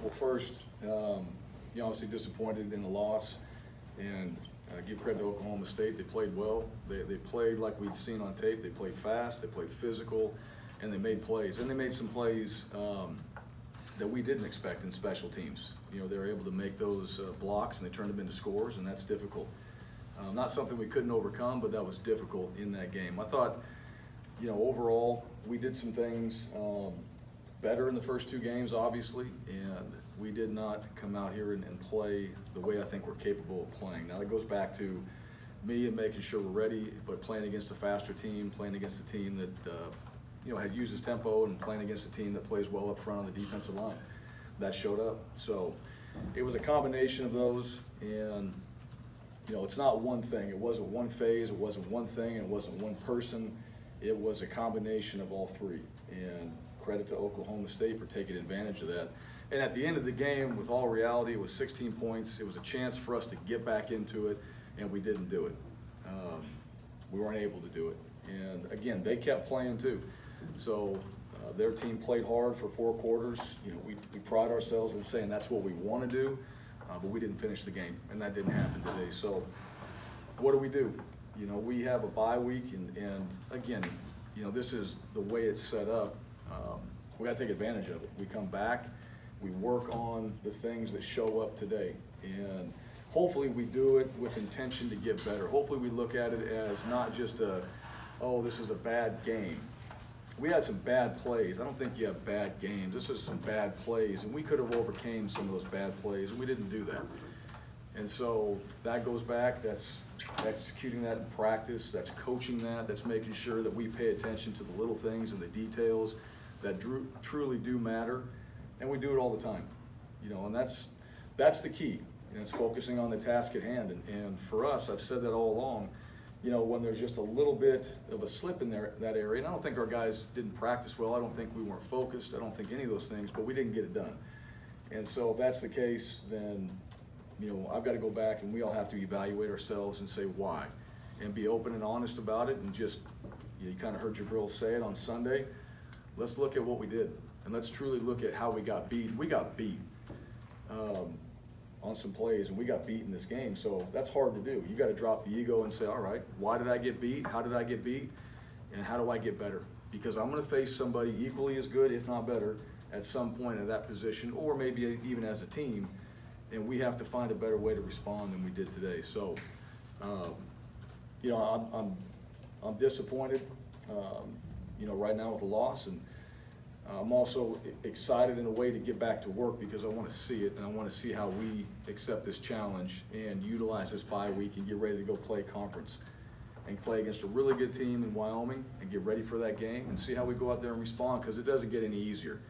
Well, first, obviously disappointed in the loss, and give credit to Oklahoma State. They played well. They played like we'd seen on tape. They played fast. They played physical, and they made plays. And they made some plays that we didn't expect in special teams. They were able to make those blocks, and they turned them into scores, and that's difficult. Not something we couldn't overcome, but that was difficult in that game. I thought, overall, we did some things better in the first two games, obviously, and we did not come out here and play the way I think we're capable of playing. Now, that goes back to me and making sure we're ready, but playing against a faster team, playing against a team that had used its tempo, and playing against a team that plays well up front on the defensive line. That showed up. So it was a combination of those, and it's not one thing. It wasn't one phase, it wasn't one thing, it wasn't one person. It was a combination of all three, and credit to Oklahoma State for taking advantage of that. And at the end of the game, with all reality, it was 16 points. It was a chance for us to get back into it, and we didn't do it. We weren't able to do it. And again, they kept playing too. So their team played hard for 4 quarters. We pride ourselves in saying that's what we want to do, but we didn't finish the game, and that didn't happen today. So what do? We have a bye week, and again, this is the way it's set up. We got to take advantage of it. We come back, we work on the things that show up today, and hopefully we do it with intention to get better. Hopefully we look at it as not just this is a bad game. We had some bad plays. I don't think you have bad games. This was some bad plays, and we could have overcame some of those bad plays, and we didn't do that. And so that goes back, that's executing that in practice, that's coaching that, that's making sure that we pay attention to the little things and the details that truly do matter, and we do it all the time. And that's the key. It's focusing on the task at hand, and for us, I've said that all along, when there's just a little bit of a slip in that area, and I don't think our guys didn't practice well, I don't think we weren't focused, I don't think any of those things, but we didn't get it done. And so if that's the case, then I've got to go back, and we all have to evaluate ourselves and say why, and be open and honest about it, and just, you kind of heard your girls say it on Sunday, let's look at what we did, and let's truly look at how we got beat. We got beat on some plays, and we got beat in this game, so that's hard to do. You got to drop the ego and say, all right, why did I get beat? How did I get beat? And how do I get better? Because I'm going to face somebody equally as good, if not better, at some point at that position, or maybe even as a team, and we have to find a better way to respond than we did today. So, I'm disappointed, right now with the loss, and I'm also excited in a way to get back to work because I want to see it, and I want to see how we accept this challenge and utilize this bye week and get ready to go play conference and play against a really good team in Wyoming and get ready for that game and see how we go out there and respond, because it doesn't get any easier.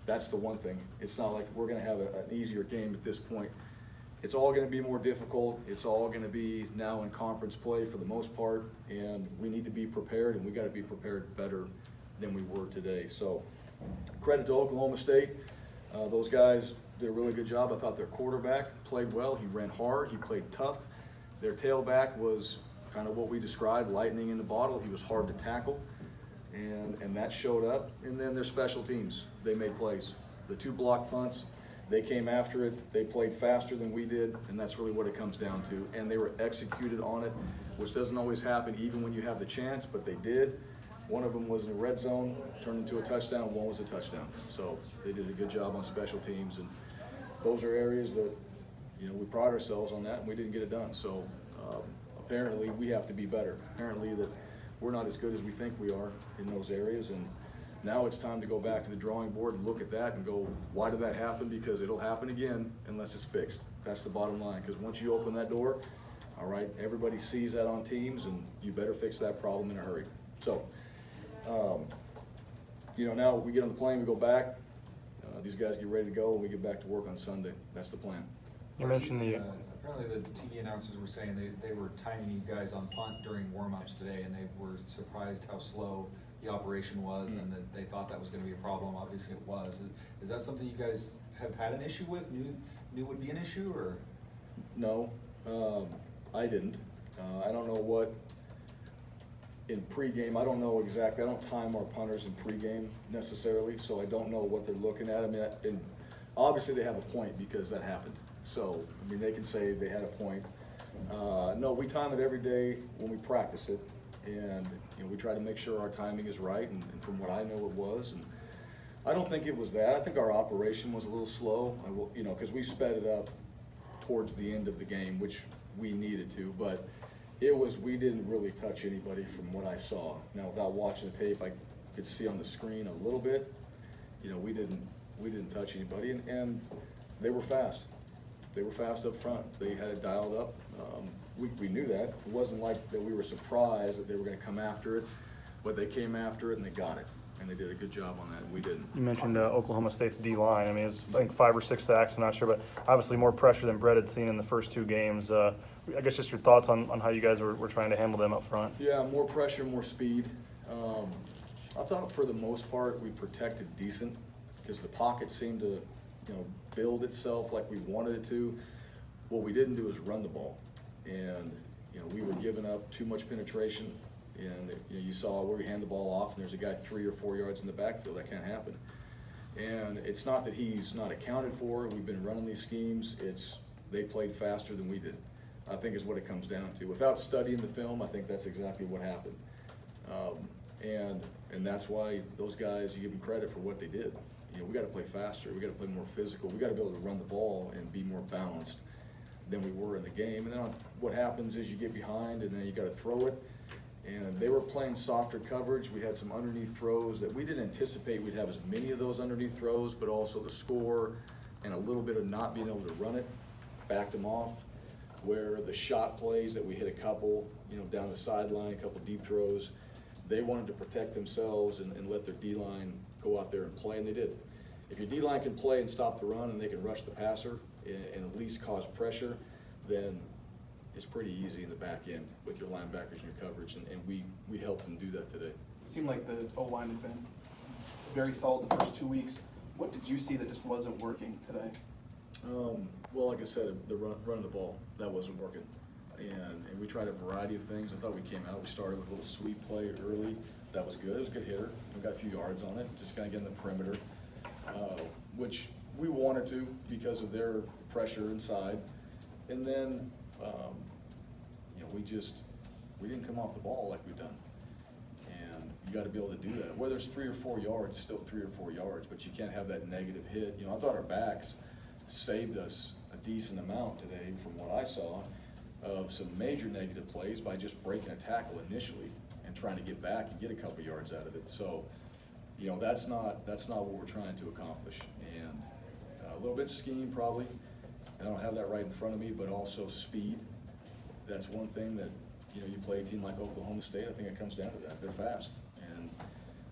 That's the one thing. It's not like we're going to have an easier game at this point. It's all going to be more difficult. It's all going to be now in conference play for the most part, and we need to be prepared, and we got to be prepared better than we were today. So credit to Oklahoma State. Those guys did a really good job. I thought their quarterback played well. He ran hard. He played tough. Their tailback was kind of what we described, lightning in the bottle. He was hard to tackle, and that showed up. And then their special teams, they made plays. The 2 block punts, they came after it. They played faster than we did, and that's really what it comes down to. And they were executed on it, which doesn't always happen even when you have the chance, but they did. One of them was in the red zone, turned into a touchdown. One was a touchdown. So they did a good job on special teams, and those are areas that, we pride ourselves on that, and we didn't get it done. So apparently we have to be better. Apparently that we're not as good as we think we are in those areas, and now it's time to go back to the drawing board and look at that and go, why did that happen? Because it'll happen again unless it's fixed. That's the bottom line, because once you open that door, all right, everybody sees that on teams, and you better fix that problem in a hurry. So, now we get on the plane, we go back, these guys get ready to go, and we get back to work on Sunday. That's the plan. You mentioned apparently the TV announcers were saying they were timing you guys on punt during warm-ups today, and they were surprised how slow the operation was, and that they thought that was going to be a problem. Obviously it was. Is that something you guys have had an issue with, knew would be an issue, or? No, I didn't. I don't know what in pregame, I don't know exactly. I don't time our punters in pregame necessarily, so I don't know what they're looking at. I mean, obviously they have a point because that happened. So, I mean, they can say they had a point. No, we time it every day when we practice it, and we try to make sure our timing is right, and from what I know it was. And I don't think it was that. I think our operation was a little slow, because we sped it up towards the end of the game, which we needed to, but we didn't really touch anybody from what I saw. Now, without watching the tape, I could see on the screen a little bit. We didn't touch anybody, and they were fast. They were fast up front. They had it dialed up. We knew that. It wasn't like that we were surprised that they were going to come after it, but they came after it and they got it, and they did a good job on that, and we didn't. You mentioned Oklahoma State's D-line. I mean, it was, I think, 5 or 6 sacks, I'm not sure, but obviously more pressure than Brett had seen in the first 2 games. I guess just your thoughts on how you guys were trying to handle them up front. Yeah, more pressure, more speed. I thought for the most part we protected decent because the pocket seemed to build itself like we wanted it to. What we didn't do is run the ball, and we were giving up too much penetration, and you saw where we hand the ball off and there's a guy 3 or 4 yards in the backfield. That can't happen. And it's not that he's not accounted for. We've been running these schemes. They played faster than we did, I think, is what it comes down to. Without studying the film, I think that's exactly what happened. And that's why those guys, you give them credit for what they did. We got to play faster. We got to play more physical. We got to be able to run the ball and be more balanced than we were in the game. And then what happens is you get behind and then you got to throw it. And they were playing softer coverage. We had some underneath throws that we didn't anticipate we'd have as many of those underneath throws, but also the score and a little bit of not being able to run it backed them off. Where the shot plays that we hit a couple, down the sideline, a couple deep throws, they wanted to protect themselves and let their D-line go out there and play, and they did. If your D-line can play and stop the run and they can rush the passer and at least cause pressure, then it's pretty easy in the back end with your linebackers and your coverage, and we helped them do that today. It seemed like the O-line had been very solid the first 2 weeks. What did you see that just wasn't working today? Well, like I said, the run of the ball, that wasn't working. And we tried a variety of things. I thought we came out, we started with a little sweep play early. That was good. It was a good hitter. We got a few yards on it, just kind of getting the perimeter, which we wanted to because of their pressure inside. And then, we didn't come off the ball like we've done. And you got to be able to do that. Whether it's 3 or 4 yards, still 3 or 4 yards, but you can't have that negative hit. I thought our backs saved us a decent amount today from what I saw of some major negative plays by just breaking a tackle initially and trying to get back and get a couple yards out of it. So, that's not what we're trying to accomplish. And a little bit of scheme probably. I don't have that right in front of me, but also speed. That's one thing that, you play a team like Oklahoma State, I think it comes down to that. They're fast. And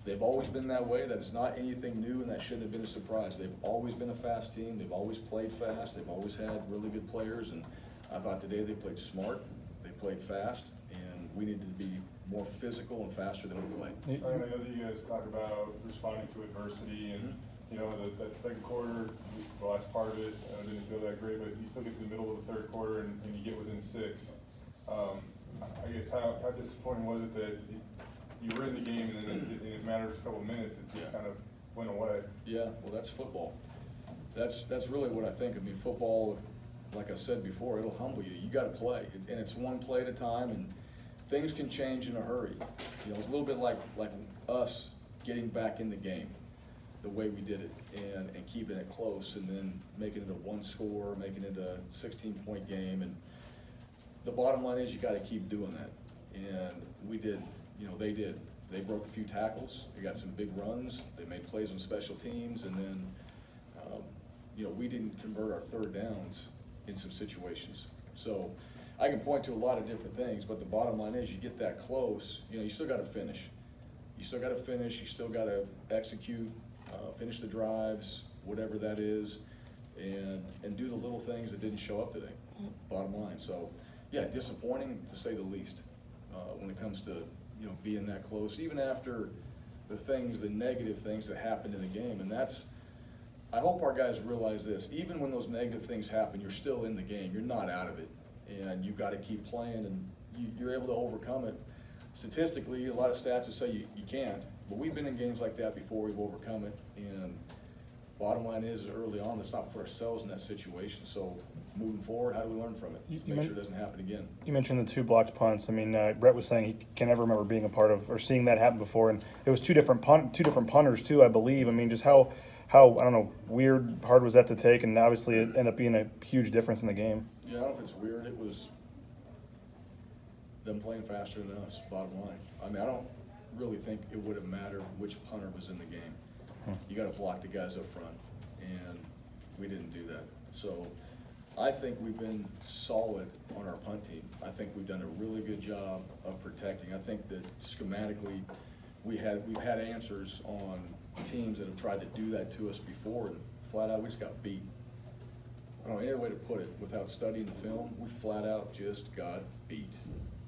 they've always been that way. That is not anything new, and that shouldn't have been a surprise. They've always been a fast team. They've always played fast. They've always had really good players. And I thought today they played smart, they played fast, and we needed to be more physical and faster than we played. I know that you guys talk about responding to adversity, and that second quarter, at least the last part of it, didn't feel that great, but you still get to the middle of the third quarter and you get within 6. I guess how disappointing was it that you were in the game and then in a matter of just a couple of minutes it just kind of went away? Yeah, well, that's football. That's really what I think. I mean, football, like I said before, it'll humble you. You got to play, and it's one play at a time, and things can change in a hurry. It's a little bit like us getting back in the game, the way we did it, and keeping it close, and then making it a 1 score, making it a 16-point game. And the bottom line is you got to keep doing that, and we did. They did. They broke a few tackles. They got some big runs. They made plays on special teams, and then we didn't convert our third downs in some situations. So I can point to a lot of different things, but the bottom line is you get that close, you still got to finish. You still got to finish. You still got to execute, finish the drives, whatever that is, and do the little things that didn't show up today. Bottom line. So yeah, disappointing to say the least when it comes to being that close, even after the negative things that happened in the game. And I hope our guys realize this. Even when those negative things happen, you're still in the game. You're not out of it, and you've got to keep playing, and you're able to overcome it. Statistically, a lot of stats will say you can't, but we've been in games like that before. We've overcome it, and bottom line is early on, let's not put ourselves in that situation. So moving forward, how do we learn from it? Make sure it doesn't happen again. You mentioned the 2 blocked punts. I mean, Brett was saying he can never remember being a part of or seeing that happen before, and it was two different punters too, I believe. I mean, just how I don't know, weird, hard was that to take, and obviously it ended up being a huge difference in the game. Yeah, I don't know if it's weird. It was them playing faster than us, bottom line. I mean, I don't really think it would have mattered which punter was in the game. You got to block the guys up front, and we didn't do that. So I think we've been solid on our punt team. I think we've done a really good job of protecting. I think that schematically we've had answers on teams that have tried to do that to us before, and flat out we just got beat. I don't know any other way to put it without studying the film. We flat out just got beat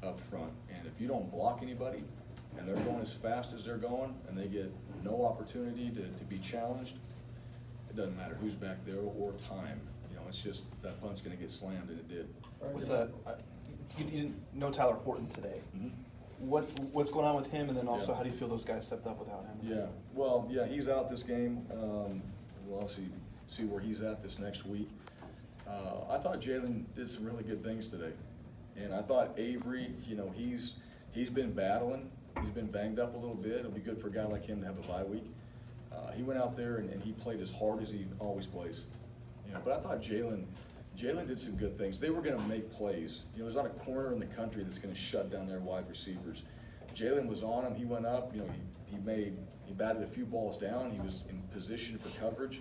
up front. And if you don't block anybody and they're going as fast as they're going and they get no opportunity to be challenged, it doesn't matter who's back there or time. You know, it's just that punt's going to get slammed, and it did. With you didn't know Tyler Horton today. Mm-hmm. What's going on with him, and then also Yeah. how do you feel those guys stepped up without him? Yeah, well, yeah, he's out this game. We'll obviously see where he's at this next week. I thought Jalen did some really good things today, and I thought Avery, you know, he's been battling. He's been banged up a little bit. It'll be good for a guy like him to have a bye week. He went out there and he played as hard as he always plays. You know, but I thought Jalen did some good things. They were going to make plays. You know, there's not a corner in the country that's going to shut down their wide receivers. Jalen was on him. He went up. You know, he batted a few balls down. He was in position for coverage.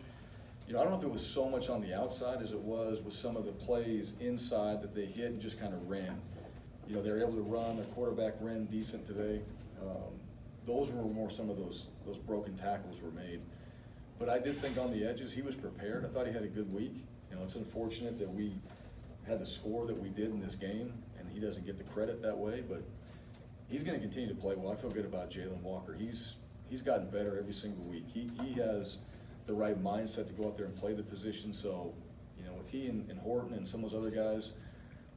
You know, I don't know if it was so much on the outside as it was with some of the plays inside that they hit and just kind of ran. You know, they were able to run. Their quarterback ran decent today. Those were more some of those broken tackles were made. But I did think on the edges he was prepared. I thought he had a good week. You know, it's unfortunate that we had the score that we did in this game, and he doesn't get the credit that way. But he's going to continue to play well. I feel good about Jalen Walker. He's gotten better every single week. He has the right mindset to go out there and play the position. So, you know, with he and Horton and some of those other guys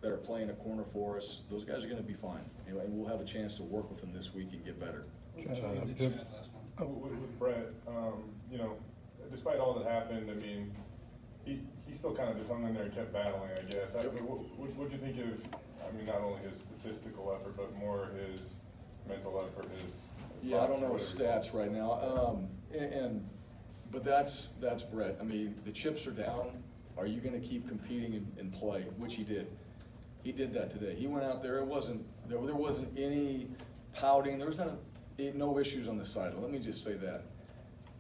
that are playing a corner for us, those guys are going to be fine. And we'll have a chance to work with them this week and get better. With Brett, you know, despite all that happened, I mean, he still kind of just hung in there and kept battling, I guess. I mean, what do you think of, I mean, not only his statistical effort, but more his mental effort, his... Yeah, I don't know his stats right now. But that's Brett. I mean, the chips are down. Are you going to keep competing and play? Which he did. He did that today. He went out there. There wasn't any pouting. There was no issues on the sideline. Let me just say that.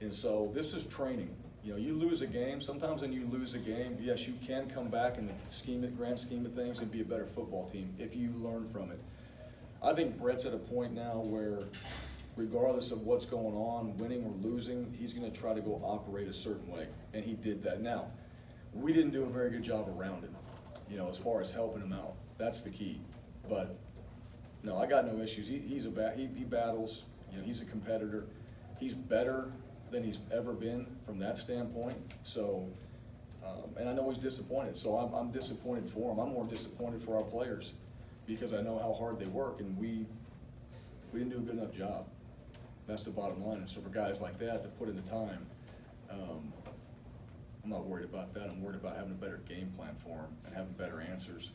And so this is training. You know, you lose a game. Sometimes when you lose a game, yes, you can come back in the grand scheme of things and be a better football team if you learn from it. I think Brett's at a point now where, regardless of what's going on, winning or losing, he's going to try to go operate a certain way, and he did that. Now, we didn't do a very good job around him, you know, as far as helping him out. That's the key. But no, I got no issues. He battles. You know, he's a competitor. He's better than he's ever been from that standpoint. So, and I know he's disappointed. So I'm disappointed for him. I'm more disappointed for our players because I know how hard they work, and we didn't do a good enough job. That's the bottom line. And so for guys like that to put in the time, I'm not worried about that. I'm worried about having a better game plan for them and having better answers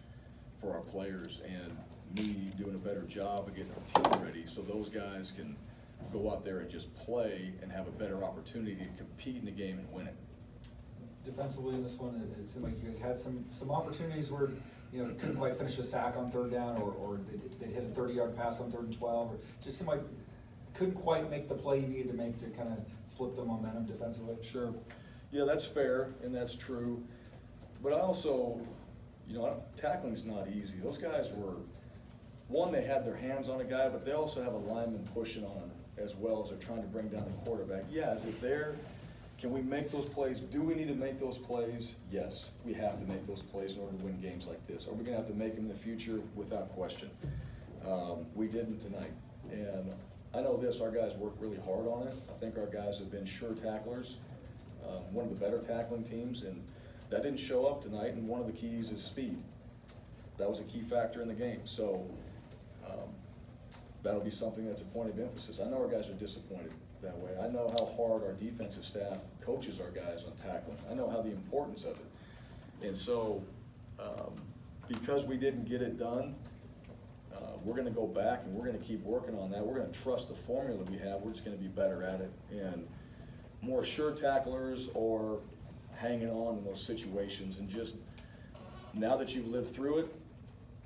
for our players, and me doing a better job of getting our team ready so those guys can go out there and just play and have a better opportunity to compete in the game and win it. Defensively in this one, it seemed like you guys had some opportunities where, you know, couldn't quite finish a sack on third down, or they hit a 30-yard pass on 3rd and 12, or just seemed like couldn't quite make the play you needed to make to kind of flip the momentum defensively. Sure. Yeah, that's fair, and that's true. But I also, you know, tackling's not easy. Those guys were, one, they had their hands on a guy, but they also have a lineman pushing on them as well as they're trying to bring down the quarterback. Yeah, is it there? Can we make those plays? Do we need to make those plays? Yes, we have to make those plays in order to win games like this. Are we going to have to make them in the future? Without question. We didn't tonight. And I know this, our guys worked really hard on it. I think our guys have been sure tacklers, one of the better tackling teams, and that didn't show up tonight, and one of the keys is speed. That was a key factor in the game. So that'll be something that's a point of emphasis. I know our guys are disappointed. that way. I know how hard our defensive staff coaches our guys on tackling. I know how the importance of it. And so, because we didn't get it done, we're gonna go back and we're gonna keep working on that. We're gonna trust the formula we have. We're just gonna be better at it. And more sure tacklers or hanging on in those situations. And just, now that you've lived through it,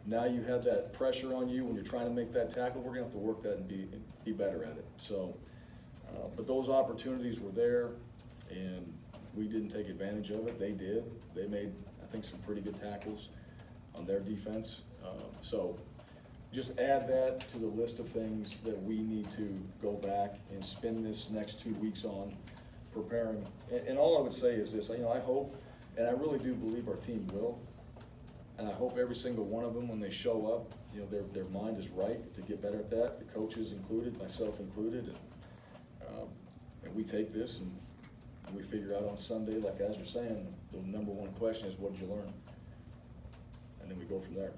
now you have that pressure on you when you're trying to make that tackle, we're gonna have to work that and be better at it. So, but those opportunities were there, and we didn't take advantage of it. They did. They made, I think, some pretty good tackles on their defense. So just add that to the list of things that we need to go back and spend this next 2 weeks on preparing. And all I would say is this, I hope, and I really do believe our team will, and I hope every single one of them, when they show up, their mind is right to get better at that, the coaches included, myself included, and we take this and we figure out on Sunday, like guys are saying, the number one question is, what did you learn? And then we go from there.